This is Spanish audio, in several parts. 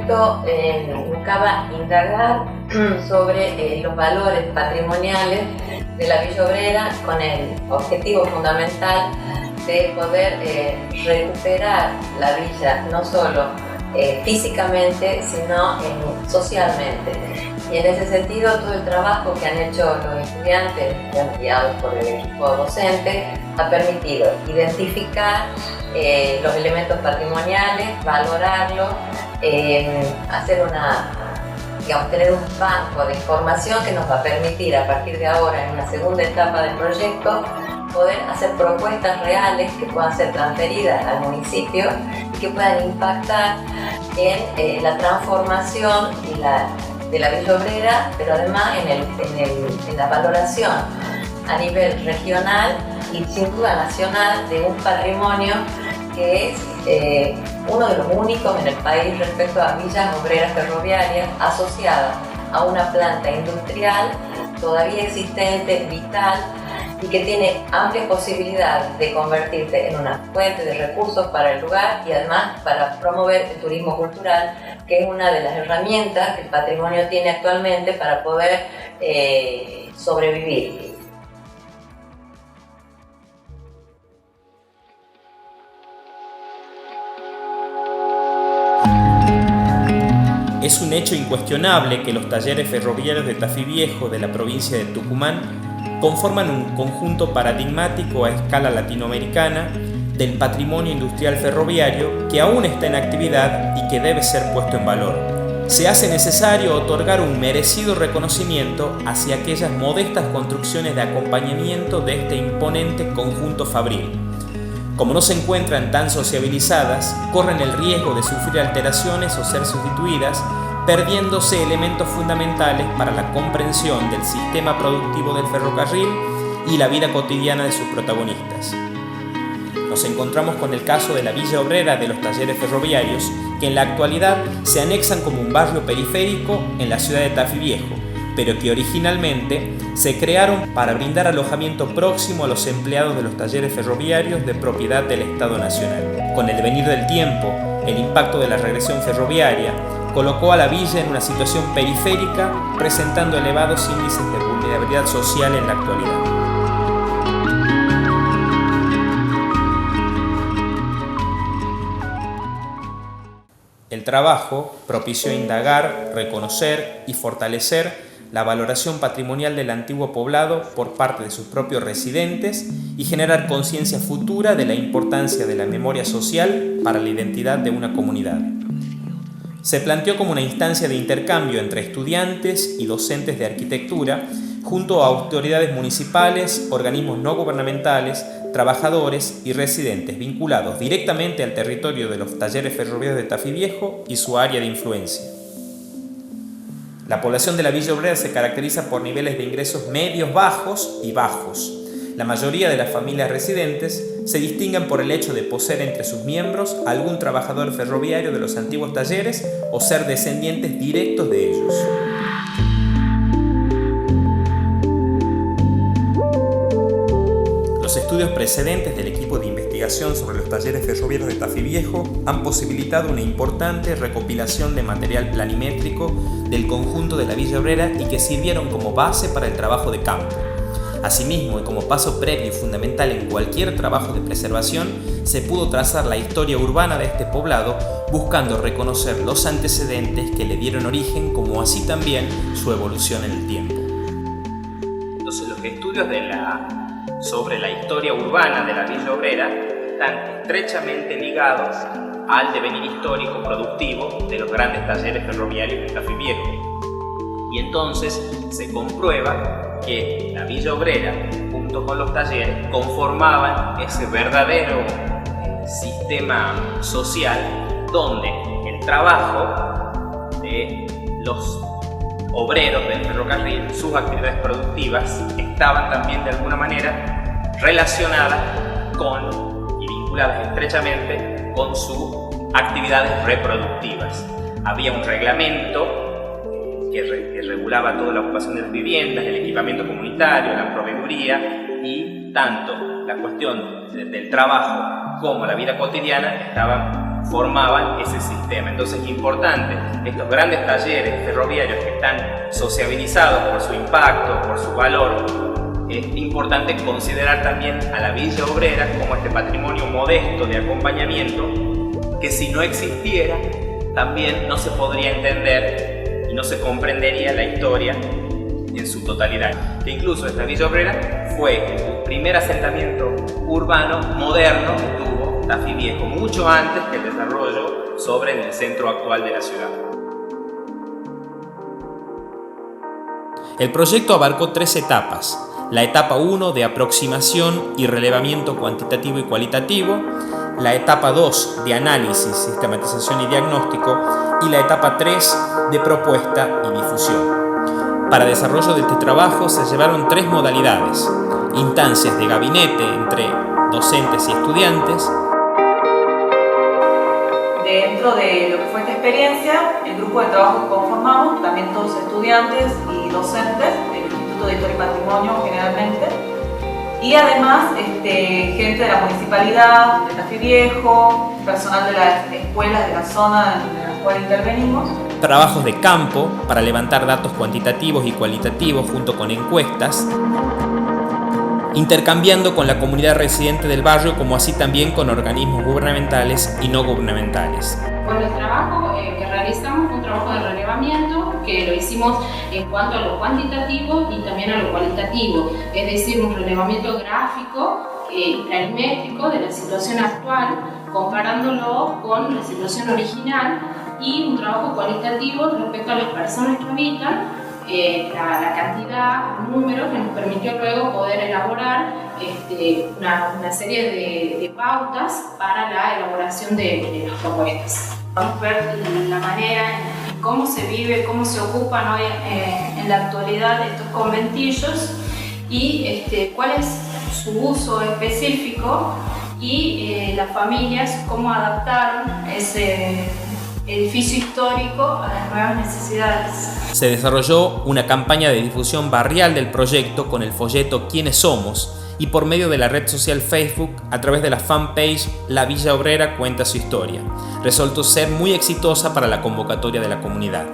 proyecto buscaba indagar sobre los valores patrimoniales de la Villa Obrera con el objetivo fundamental de poder recuperar la villa no solo físicamente, sino socialmente. Y en ese sentido, todo el trabajo que han hecho los estudiantes, guiados por el equipo docente, ha permitido identificar los elementos patrimoniales, valorarlos, hacer tener un banco de información que nos va a permitir a partir de ahora, en una segunda etapa del proyecto, poder hacer propuestas reales que puedan ser transferidas al municipio y que puedan impactar en la transformación de la Villa Obrera, pero además en la valoración a nivel regional y sin duda nacional de un patrimonio que es uno de los únicos en el país respecto a villas obreras ferroviarias asociadas a una planta industrial todavía existente, vital, y que tiene amplias posibilidades de convertirse en una fuente de recursos para el lugar y además para promover el turismo cultural, que es una de las herramientas que el patrimonio tiene actualmente para poder sobrevivir. Es un hecho incuestionable que los talleres ferroviarios de Tafí Viejo de la provincia de Tucumán conforman un conjunto paradigmático a escala latinoamericana del patrimonio industrial ferroviario que aún está en actividad y que debe ser puesto en valor. Se hace necesario otorgar un merecido reconocimiento hacia aquellas modestas construcciones de acompañamiento de este imponente conjunto fabril. Como no se encuentran tan sociabilizadas, corren el riesgo de sufrir alteraciones o ser sustituidas, perdiéndose elementos fundamentales para la comprensión del sistema productivo del ferrocarril y la vida cotidiana de sus protagonistas. Nos encontramos con el caso de la Villa Obrera de los talleres ferroviarios, que en la actualidad se anexan como un barrio periférico en la ciudad de Tafí Viejo, pero que originalmente se crearon para brindar alojamiento próximo a los empleados de los talleres ferroviarios de propiedad del Estado Nacional. Con el devenir del tiempo, el impacto de la regresión ferroviaria colocó a la villa en una situación periférica, presentando elevados índices de vulnerabilidad social en la actualidad. El trabajo propició indagar, reconocer y fortalecer la valoración patrimonial del antiguo poblado por parte de sus propios residentes y generar conciencia futura de la importancia de la memoria social para la identidad de una comunidad. Se planteó como una instancia de intercambio entre estudiantes y docentes de arquitectura, junto a autoridades municipales, organismos no gubernamentales, trabajadores y residentes vinculados directamente al territorio de los talleres ferroviarios de Tafí Viejo y su área de influencia. La población de la Villa Obrera se caracteriza por niveles de ingresos medios bajos y bajos. La mayoría de las familias residentes se distinguen por el hecho de poseer entre sus miembros algún trabajador ferroviario de los antiguos talleres o ser descendientes directos de ellos. Los estudios precedentes del equipo de investigación sobre los talleres ferroviarios de Tafí Viejo han posibilitado una importante recopilación de material planimétrico del conjunto de la Villa Obrera y que sirvieron como base para el trabajo de campo. Asimismo, y como paso previo y fundamental en cualquier trabajo de preservación, se pudo trazar la historia urbana de este poblado, buscando reconocer los antecedentes que le dieron origen, como así también su evolución en el tiempo. Entonces, los estudios sobre la historia urbana de la Villa Obrera están estrechamente ligados al devenir histórico productivo de los grandes talleres ferroviarios de Tafí Viejo. Y entonces se comprueba que la Villa Obrera, junto con los talleres, conformaban ese verdadero sistema social donde el trabajo de los obreros del ferrocarril, sus actividades productivas, estaban también de alguna manera relacionadas con y vinculadas estrechamente con sus actividades reproductivas. Había un reglamento que regulaba toda la ocupación de las viviendas, el equipamiento comunitario, la proveeduría, y tanto la cuestión del trabajo como la vida cotidiana estaban formaban ese sistema. Entonces es importante, estos grandes talleres ferroviarios que están sociabilizados por su impacto, por su valor, es importante considerar también a la Villa Obrera como este patrimonio modesto de acompañamiento que si no existiera también no se podría entender y no se comprendería la historia en su totalidad. Que incluso esta Villa Obrera fue el primer asentamiento urbano moderno que tuvo Tafí Viejo, mucho antes que el desarrollo sobre en el centro actual de la ciudad. El proyecto abarcó 3 etapas. La etapa 1 de aproximación y relevamiento cuantitativo y cualitativo, la etapa 2 de análisis, sistematización y diagnóstico y la etapa 3 de propuesta y difusión. Para desarrollo de este trabajo se llevaron 3 modalidades: instancias de gabinete entre docentes y estudiantes. Dentro de lo que fue esta experiencia, el grupo de trabajo que conformamos, también todos estudiantes y docentes del Instituto de Historia y Patrimonio generalmente, y además gente de la municipalidad, de Tafí Viejo, personal de las escuelas de la zona en la cual intervenimos. Trabajos de campo para levantar datos cuantitativos y cualitativos junto con encuestas, intercambiando con la comunidad residente del barrio, como así también con organismos gubernamentales y no gubernamentales. Bueno, el trabajo que realizamos fue un trabajo de relevamiento que lo hicimos en cuanto a lo cuantitativo y también a lo cualitativo, es decir, un relevamiento gráfico y planimétrico de la situación actual, comparándolo con la situación original, y un trabajo cualitativo respecto a las personas que habitan, la cantidad, el número, que nos permitió luego poder elaborar una serie de pautas para la elaboración de las propuestas. Vamos a ver la manera en cómo se vive, cómo se ocupan hoy en la actualidad estos conventillos y cuál es su uso específico y las familias cómo adaptaron ese edificio histórico a las nuevas necesidades. Se desarrolló una campaña de difusión barrial del proyecto con el folleto ¿Quiénes somos? Y por medio de la red social Facebook a través de la fanpage La Villa Obrera cuenta su historia. Resultó ser muy exitosa para la convocatoria de la comunidad.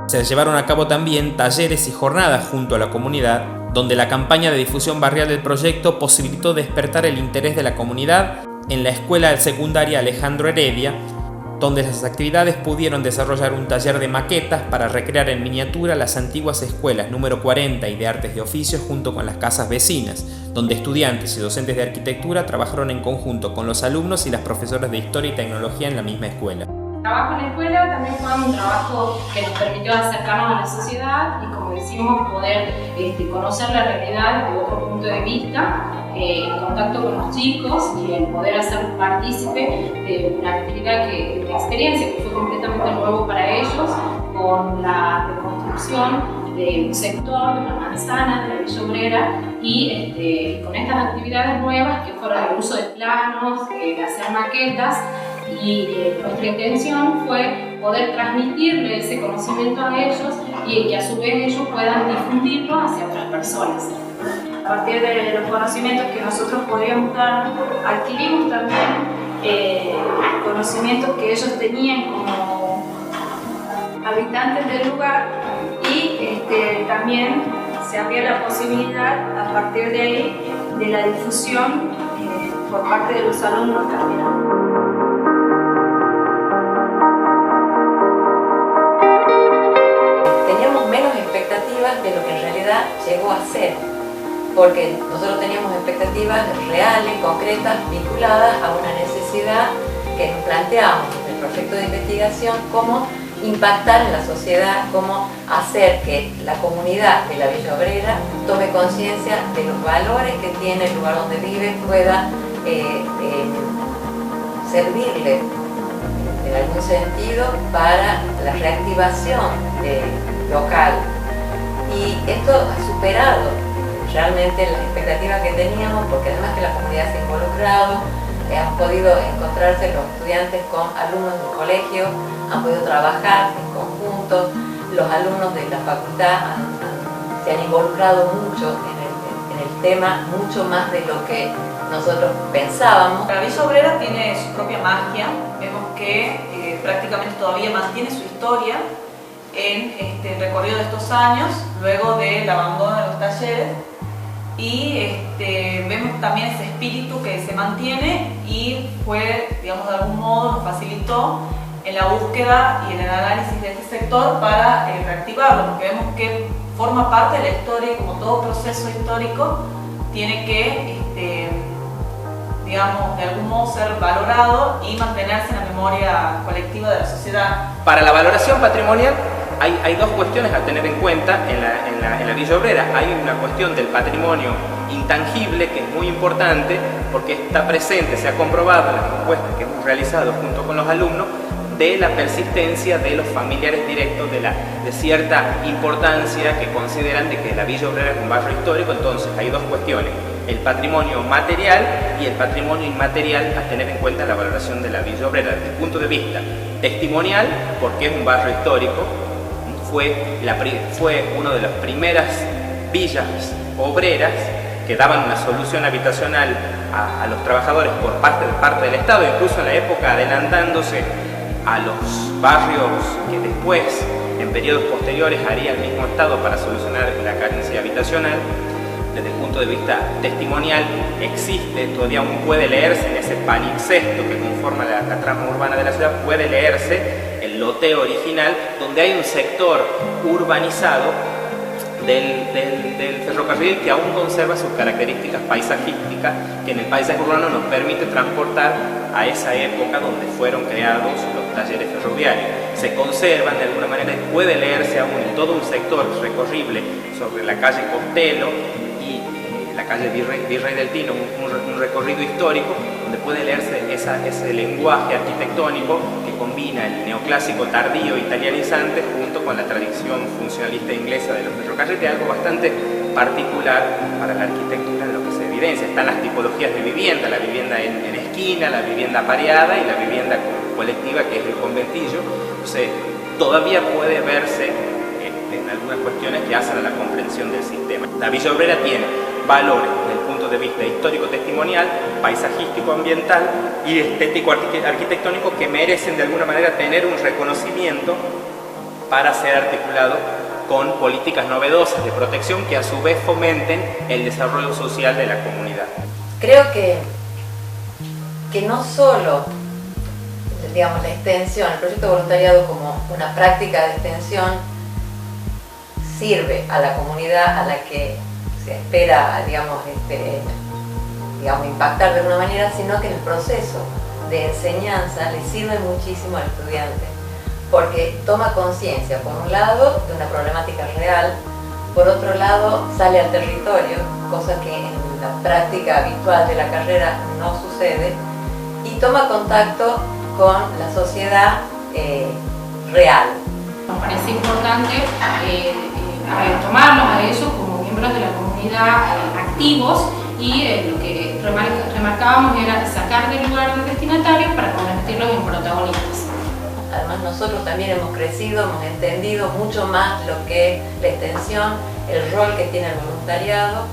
Se llevaron a cabo también talleres y jornadas junto a la comunidad, donde la campaña de difusión barrial del proyecto posibilitó despertar el interés de la comunidad en la escuela secundaria Alejandro Heredia, donde las actividades pudieron desarrollar un taller de maquetas para recrear en miniatura las antiguas escuelas número 40 y de artes de oficios junto con las casas vecinas, donde estudiantes y docentes de arquitectura trabajaron en conjunto con los alumnos y las profesoras de historia y tecnología en la misma escuela. El trabajo en la escuela también fue un trabajo que nos permitió acercarnos a la sociedad y, como decimos, poder conocer la realidad desde otro punto de vista, en contacto con los chicos y el poder hacer partícipe de una actividad de experiencia que fue completamente nuevo para ellos, con la reconstrucción de un sector, de una manzana, de la Villa Obrera, y con estas actividades nuevas que fueron el uso de planos, de hacer maquetas, y nuestra intención fue poder transmitirle ese conocimiento a ellos y que a su vez ellos puedan difundirlo hacia otras personas. A partir de los conocimientos que nosotros podíamos dar, adquirimos también conocimientos que ellos tenían como habitantes del lugar y también se abría la posibilidad a partir de ahí de la difusión por parte de los alumnos también. De lo que en realidad llegó a ser, porque nosotros teníamos expectativas reales, concretas, vinculadas a una necesidad que nos planteamos en el proyecto de investigación, cómo impactar en la sociedad, cómo hacer que la comunidad de la Villa Obrera tome conciencia de los valores que tiene el lugar donde vive, pueda servirle en algún sentido para la reactivación local. Y esto ha superado realmente las expectativas que teníamos, porque además que la comunidad se ha involucrado, han podido encontrarse los estudiantes con alumnos del colegio, han podido trabajar en conjunto, los alumnos de la facultad se han involucrado mucho en el el tema mucho más de lo que nosotros pensábamos. La Villa Obrera tiene su propia magia, vemos que prácticamente todavía mantiene su historia en el recorrido de estos años, luego del abandono de los talleres, y vemos también ese espíritu que se mantiene y fue, digamos, de algún modo nos facilitó en la búsqueda y en el análisis de este sector para reactivarlo, porque vemos que forma parte de la historia y como todo proceso histórico tiene que, digamos, de algún modo ser valorado y mantenerse en la memoria colectiva de la sociedad. Para la valoración patrimonial hay dos cuestiones a tener en cuenta en la Villa Obrera. Hay una cuestión del patrimonio intangible que es muy importante porque está presente, se ha comprobado en las encuestas que hemos realizado junto con los alumnos, de la persistencia de los familiares directos de cierta importancia que consideran de que la Villa Obrera es un barrio histórico. Entonces hay dos cuestiones, el patrimonio material y el patrimonio inmaterial a tener en cuenta en la valoración de la Villa Obrera. Desde el punto de vista testimonial, porque es un barrio histórico, fue una de las primeras villas obreras que daban una solución habitacional a los trabajadores por parte del Estado, incluso en la época adelantándose a los barrios que después, en periodos posteriores, haría el mismo Estado para solucionar la carencia habitacional. Desde el punto de vista testimonial existe, todavía aún puede leerse en ese palimpsesto que conforma la trama urbana de la ciudad, puede leerse el loteo original, donde hay un sector urbanizado del ferrocarril que aún conserva sus características paisajísticas, que en el paisaje urbano nos permite transportar a esa época donde fueron creados los talleres ferroviarios. Se conservan de alguna manera y puede leerse aún en todo un sector recorrible sobre la calle Costello y la calle Virrey del Tino, un recorrido histórico donde puede leerse ese lenguaje arquitectónico que combina el neoclásico tardío italianizante junto con la tradición funcionalista inglesa de los ferrocarriles, algo bastante particular para la arquitectura en lo que se evidencia. Están las tipologías de vivienda, la vivienda en esquina, la vivienda apareada y la vivienda colectiva, que es el conventillo. Entonces, todavía puede verse en algunas cuestiones que hacen a la comprensión del sistema. La Villa Obrera tiene valores desde el punto de vista histórico-testimonial, paisajístico-ambiental y estético-arquitectónico que merecen de alguna manera tener un reconocimiento para ser articulado con políticas novedosas de protección que a su vez fomenten el desarrollo social de la comunidad. Creo que no solo, digamos, la extensión, el proyecto de voluntariado como una práctica de extensión sirve a la comunidad a la que se espera, digamos, impactar de alguna manera, sino que en el proceso de enseñanza le sirve muchísimo al estudiante, porque toma conciencia, por un lado, de una problemática real, por otro lado, sale al territorio, cosa que en la práctica habitual de la carrera no sucede, y toma contacto con la sociedad real. Nos parece importante tomarlos a ellos como miembros de la comunidad activos y lo que remarcábamos era sacar del lugar de destinatarios para convertirlos en protagonistas. Además nosotros también hemos crecido, hemos entendido mucho más lo que es la extensión, el rol que tiene el voluntariado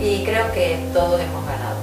y creo que todos hemos ganado.